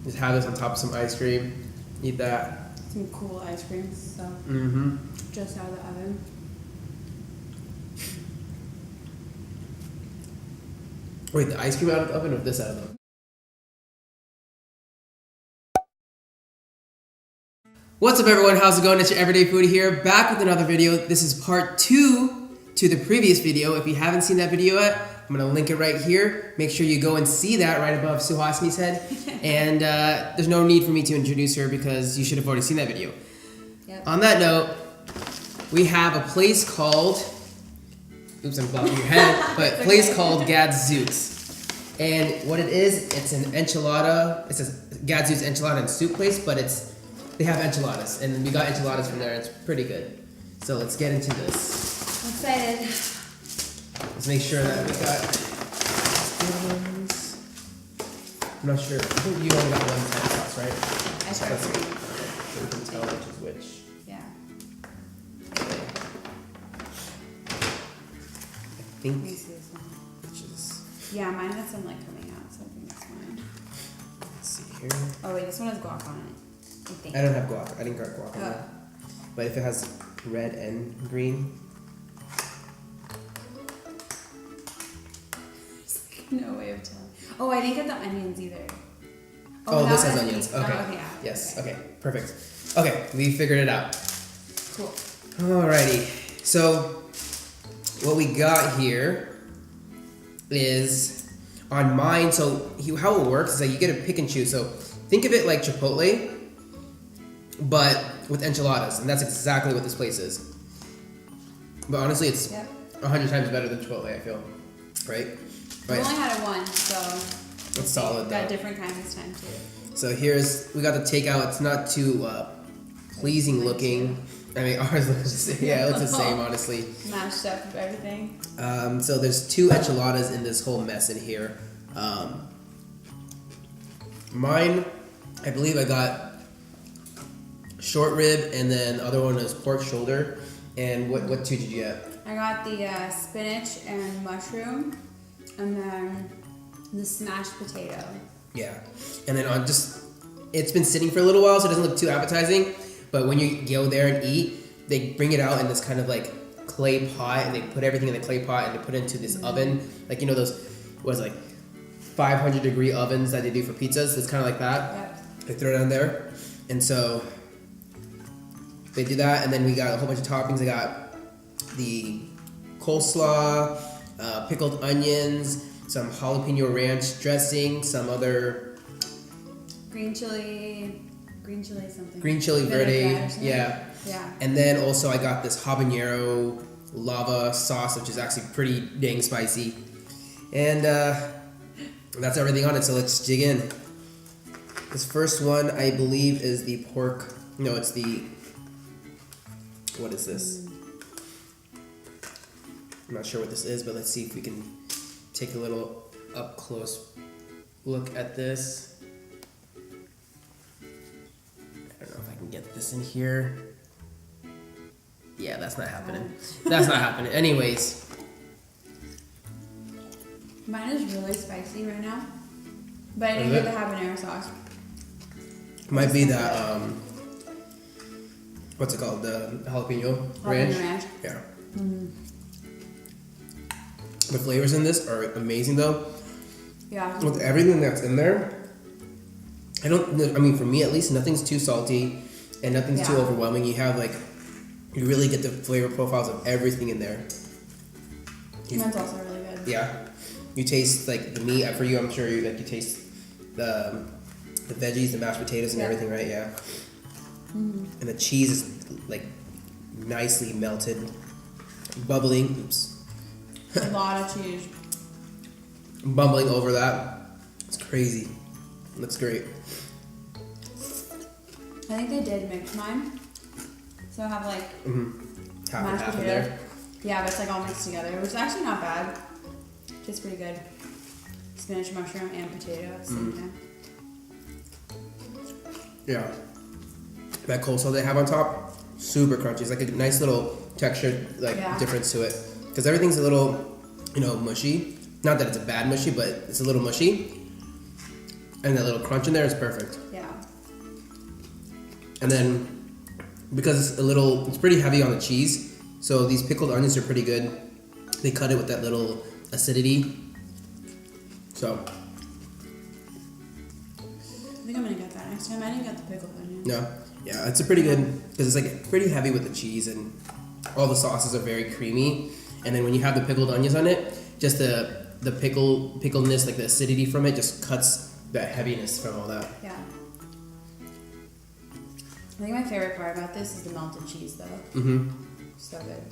Just have this on top of some ice cream. Eat that. Some cool ice cream stuff. Mm-hmm. Just out of the oven. Wait, the ice cream out of the oven or this out of the oven? What's up everyone, how's it going? It's your Everyday Foodie here, back with another video. This is part 2 to the previous video. If you haven't seen that video yet, I'm gonna link it right here. Make sure you go and see that right above Suhasini's head. And there's no need for me to introduce her because you should have already seen that video. Yep. On that note, we have a place called, oops, I'm blocking your head, but a place called Gadzooks. And what it is, it's an enchilada, it's a Gadzooks enchilada and soup place, but they have enchiladas, and we got enchiladas from there, and it's pretty good. So let's get into this. I'm excited. Let's make sure that we got spoons. I'm not sure, I think you only got one type sauce, right? I tried three. So we can tell which is which. Yeah. I think, Let me see this one. which is, Yeah, mine has some like coming out, so I think that's mine. let's see here. Oh wait, this one has guac on it. I think. I don't have guac, I didn't got guac on Oh. it. But if it has red and green, There's like no way of telling. Oh, I didn't get the onions either. oh, that this has was onions, the- okay. Oh, okay, yeah. Yes, okay, perfect. Okay, we figured it out. Cool. Alrighty, so what we got here is on mine. So how it works is that you get to pick and choose. So think of it like Chipotle, but with enchiladas, and that's exactly what this place is. But honestly, it's Yep. 100 times better than Chipotle, I feel. Right? We only had it once, so It's solid got though. different kinds this time too. So we got the takeout. It's not too pleasing looking. I mean, ours looks the same. Yeah, it looks the same, honestly. Mashed up with everything. So there's 2 enchiladas in this whole mess in here. Mine, I believe I got short rib, and then the other one is pork shoulder. And what 2 did you get? I got the spinach and mushroom, and then the smashed potato. Yeah. And then it's been sitting for a little while, so it doesn't look too appetizing. But when you go there and eat, they bring it out in this kind of like clay pot, and they put everything in the clay pot, and they put it into this oven. Like, you know those, what is it, like 500 degree ovens that they do for pizzas? It's kind of like that. Yep. They throw it down there. And so they do that, and then we got a whole bunch of toppings. I got the coleslaw, pickled onions, some jalapeno ranch dressing, some other Green chili something. green chili verde, Vinaigrette or something. yeah. Yeah. And then also I got this habanero lava sauce, which is actually pretty dang spicy. And that's everything on it, so let's dig in. This first one, I believe, is the pork. No, it's the, what is this? I'm not sure what this is, but let's see if we can take a little up close look at this. I don't know if I can get this in here. Yeah, that's not happening. That's not happening. Anyways. Mine is really spicy right now, but I didn't Is get it? the habanero sauce. Might be that, what's it called? The jalapeno ranch? ranch. Yeah. Mm-hmm. The flavors in this are amazing though. Yeah. With everything that's in there, I mean, for me at least, nothing's too salty and nothing's too Yeah. overwhelming. You really get the flavor profiles of everything in there. Mine's also really good. Yeah. You taste like the meat. For you, I'm sure you taste the veggies, the mashed potatoes, and Yeah. everything, right? Yeah. Mm-hmm. And the cheese is like nicely melted, bubbling. Oops. A lot of cheese. Bubbling over that. It's crazy. Looks great. I think they did mix mine, so I have like Half and mashed half in potato. there. Yeah, but it's like all mixed together, which is actually not bad. Tastes pretty good. Spinach, mushroom, and potato at the same time. Yeah. That coleslaw they have on top, super crunchy. It's like a nice little texture, difference to it. Because everything's a little, mushy. Not that it's a bad mushy, but it's a little mushy. And that little crunch in there is perfect. Yeah. And then, because it's pretty heavy on the cheese, so these pickled onions are pretty good. They cut it with that little acidity. So. I think I'm gonna get that next time. I didn't get the pickled onion. No. Yeah, it's a pretty good, because it's like pretty heavy with the cheese and all the sauces are very creamy. And then when you have the pickled onions on it, just the pickledness, like the acidity from it just cuts that heaviness from all that. Yeah. I think my favorite part about this is the melted cheese, though. Mm-hmm. So good.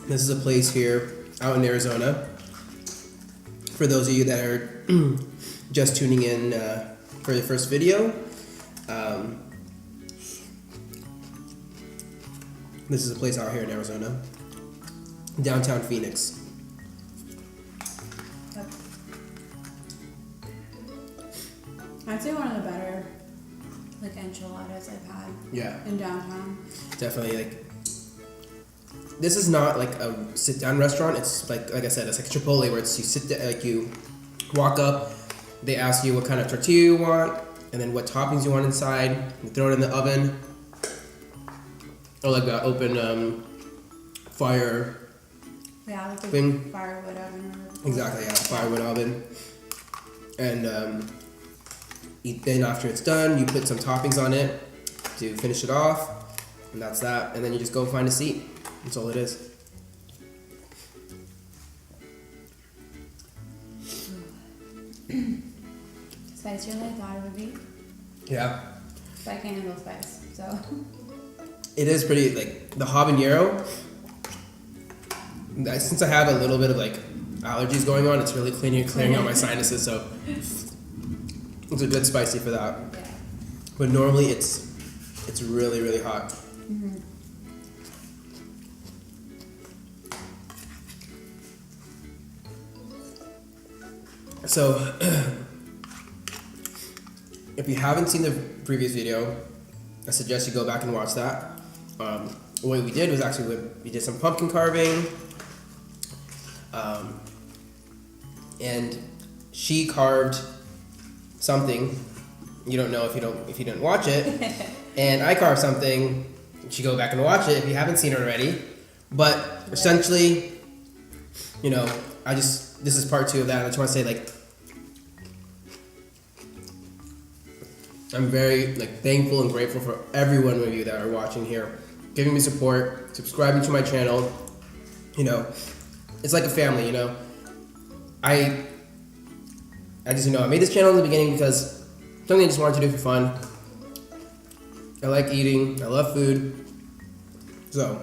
This is a place here out in Arizona. For those of you that are just tuning in for the first video, this is a place out here in Arizona, downtown Phoenix. Yep. I'd say one of the better like enchiladas I've had. Yeah. In downtown. Definitely, like, this is not like a sit-down restaurant. It's like I said, it's like Chipotle, where it's you sit down, like you walk up, they ask you what kind of tortilla you want, and then what toppings you want inside. You throw it in the oven, or like an open fire. Yeah, like a thing. firewood oven. Exactly, yeah, firewood oven. And then after it's done, you put some toppings on it to finish it off, and that's that. And then you just go find a seat. That's all it is. Spicier than I thought it would be. Yeah. But I can't handle spice, so. It is pretty, like, the habanero, since I have a little bit of, like, allergies going on, it's really clearing out my sinuses, so it's a good spicy for that. Yeah. But normally it's really, really hot. Mm-hmm. So, if you haven't seen the previous video, I suggest you go back and watch that. What we did was actually we did some pumpkin carving, and she carved something. You don't know if you didn't watch it, and I carved something. You should go back and watch it if you haven't seen it already. But essentially, you know, this is part 2 of that. I just want to say, like, I'm very, like, thankful and grateful for every one of you that are watching here, giving me support, subscribing to my channel. You know, it's like a family. You know, I just, you know, I made this channel in the beginning because something I just wanted to do for fun. I like eating. I love food. So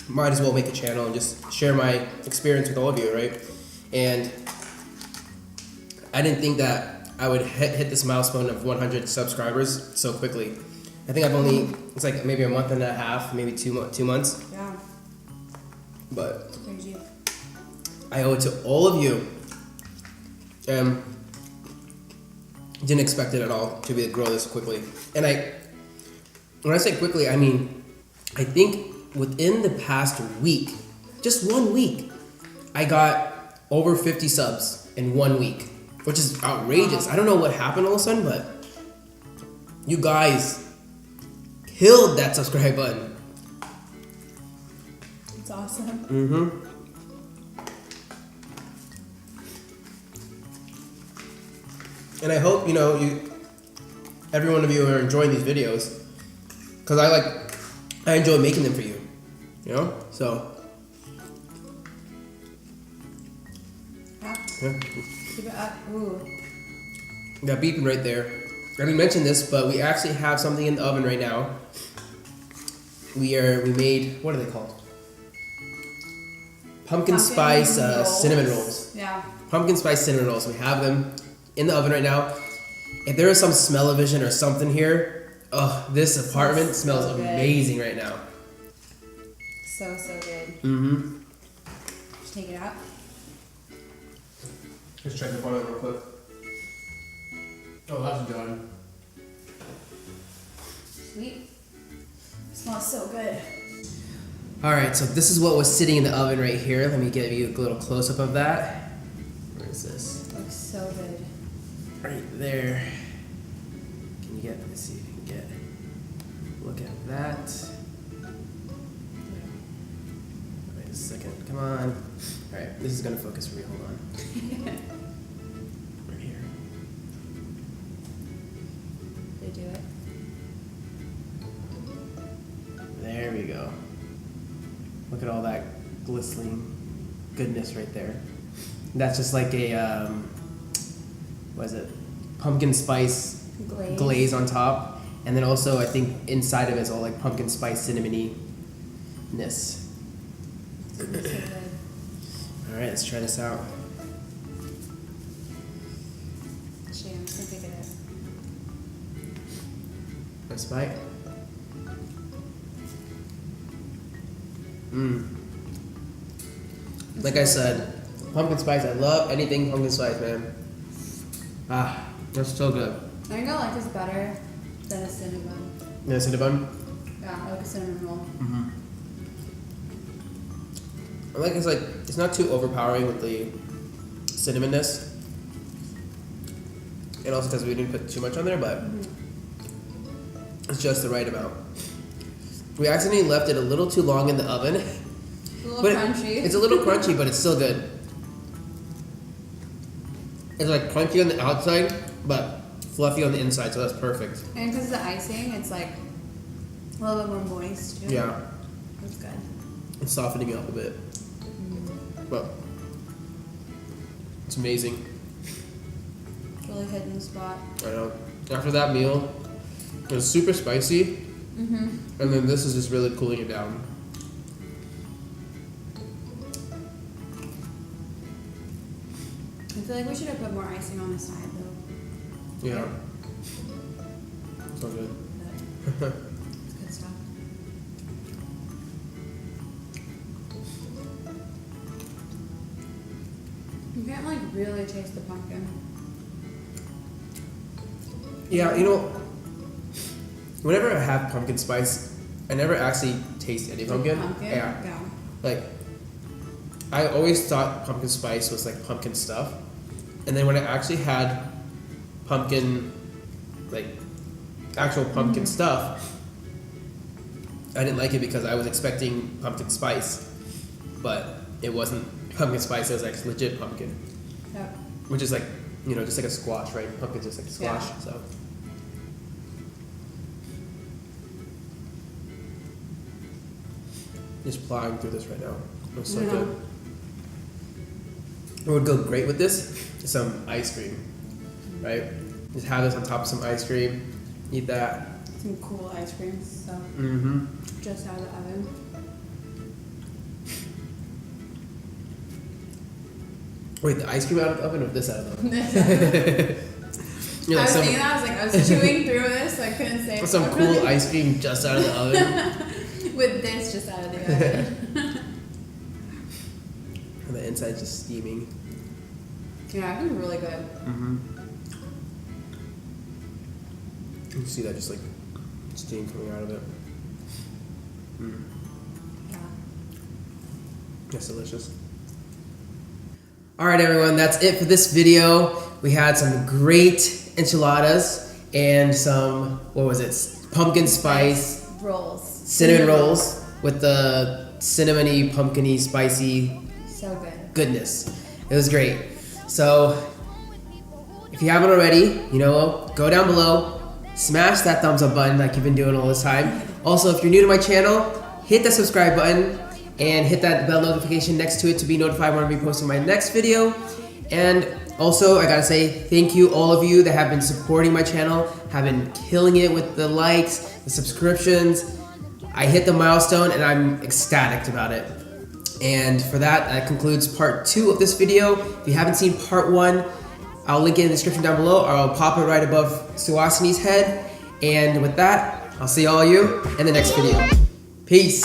might as well make a channel and just share my experience with all of you, right? And I didn't think that I would hit this milestone of 100 subscribers so quickly. I think it's like maybe a month and a half, maybe 2 months. Yeah. But It's crazy. I owe it to all of you. Didn't expect it at all to grow this quickly. And when I say quickly, I mean, I think within the past week, just 1 week, I got over 50 subs in 1 week, which is outrageous. I don't know what happened all of a sudden, but you guys killed that subscribe button. It's awesome. Mm-hmm. And I hope, you know, every one of you are enjoying these videos, because I enjoy making them for you, you know? So, Yeah. yeah. Keep it up. Ooh. That beeping right there. I didn't mention this, but we actually have something in the oven right now. We made, what are they called? Pumpkin spice cinnamon rolls. Yeah. Pumpkin spice cinnamon rolls. We have them in the oven right now. If there is some smell-o-vision or something here, this apartment smells so good. amazing right now. So good. Mm-hmm. Just take it out. Just check the boiler real quick. Oh, that's done. Sweet. It smells so good. All right, so this is what was sitting in the oven right here. Let me give you a little close-up of that. Where is this? Looks so good. Right there. Can you get, let's see if you can get, look at that. Wait a second, come on. All right, this is gonna focus for me, hold on. Right here. They do it. There we go. Look at all that glistening goodness right there. That's just like a, what is it? Pumpkin spice glaze on top. And then also I think inside of it is all like pumpkin spice cinnamony-ness. So good. All right, let's try this out. Actually, I'm just gonna take it. Nice bite. Mmm. Like I said, pumpkin spice. I love anything pumpkin spice, man. Ah, that's so good. I think I like this better than a cinnamon. Yeah, cinnamon. Yeah, I like a cinnamon roll. Mm-hmm. I like it's not too overpowering with the cinnamonness, and also because we didn't put too much on there, but it's just the right amount. We accidentally left it a little too long in the oven. It's a little But crunchy. It's a little crunchy, but it's still good. It's like crunchy on the outside, but fluffy on the inside, so that's perfect. And because of the icing, it's like a little bit more moist too. Yeah. That's good. It's softening it up a bit. But it's amazing. Really hitting the spot. I know. After that meal, it was super spicy, and then this is just really cooling it down. I feel like we should have put more icing on the side though. Yeah. So good. But it's good stuff. You can't like really taste the pumpkin. Yeah, you know, whenever I have pumpkin spice, I never actually taste any pumpkin. Yeah. Like, I always thought pumpkin spice was like pumpkin stuff. And then when I actually had pumpkin, like actual pumpkin stuff, I didn't like it because I was expecting pumpkin spice. But it wasn't pumpkin spice, it was like legit pumpkin. Yep. Which is like, you know, just like a squash, right? Pumpkin's just like a squash, Yeah. so. Just plowing through this right now. It's so good. What would go great with this is some ice cream, right? Just have this on top of some ice cream, eat that. Some cool ice cream stuff. Mm-hmm. Just out of the oven. Wait, the ice cream out of the oven or this out of the oven? I was thinking that, I was chewing through this, so I couldn't say it. Some cool ice cream just out of the oven. With this just out of the oven. And the inside's just steaming. Yeah, I think it's really good. Mm-hmm. You can see that just like steam coming out of it. Mm. Yeah. That's delicious. Alright everyone, that's it for this video. We had some great enchiladas and some, what was it, pumpkin spice Rolls. cinnamon rolls with the cinnamony, pumpkiny, spicy So good. goodness. It was great. So, if you haven't already, you know, go down below, smash that thumbs up button like you've been doing all this time. Also, if you're new to my channel, hit the subscribe button and hit that bell notification next to it to be notified when I be posting my next video. And also, I gotta say thank you all of you that have been supporting my channel, have been killing it with the likes, the subscriptions. I hit the milestone and I'm ecstatic about it. And for that concludes part 2 of this video. If you haven't seen part 1, I'll link it in the description down below, or I'll pop it right above Suhasini's head. And with that, I'll see all of you in the next video. Peace.